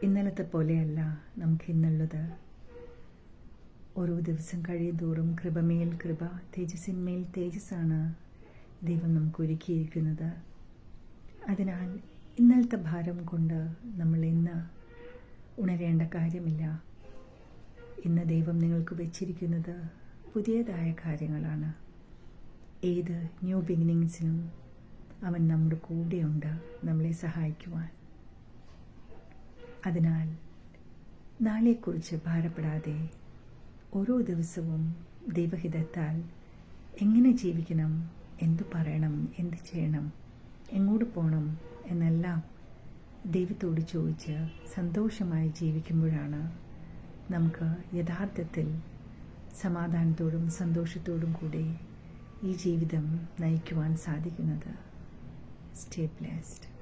ഇന്നലത്തെ പോലെയല്ല നമുക്ക് ഇന്നുള്ളത്. ഓരോ ദിവസം കഴിയുന്തോറും കൃപമേൽ കൃപ, തേജസ്സിന്മേൽ തേജസ്സാണ് ദൈവം നമുക്ക് ഒരുക്കിയിരിക്കുന്നത്. അതിനാൽ ഇന്നലത്തെ ഭാരം കൊണ്ട് നമ്മൾ ഇന്ന് ഉണരേണ്ട കാര്യമില്ല. ഇന്ന് ദൈവം നിങ്ങൾക്ക് വെച്ചിരിക്കുന്നത് പുതിയതായ കാര്യങ്ങളാണ്. ഏത് ന്യൂ ബിഗിനിങ്സിനും അവൻ നമ്മുടെ കൂടെയുണ്ട്, നമ്മളെ സഹായിക്കുവാൻ. അതിനാൽ നാളെക്കുറിച്ച് ഭാരപ്പെടാതെ ഓരോ ദിവസവും ദൈവഹിതത്താൽ എങ്ങനെ ജീവിക്കണം, എന്തു പറയണം, എന്ത് ചെയ്യണം, എങ്ങോട്ട് പോകണം എന്നെല്ലാം ദൈവത്തോട് ചോദിച്ച് സന്തോഷമായി ജീവിക്കുമ്പോഴാണ് നമുക്ക് യഥാർത്ഥത്തിൽ സമാധാനത്തോടും സന്തോഷത്തോടും കൂടി ഈ ജീവിതം നയിക്കുവാൻ സാധിക്കുന്നത്. Stay blessed.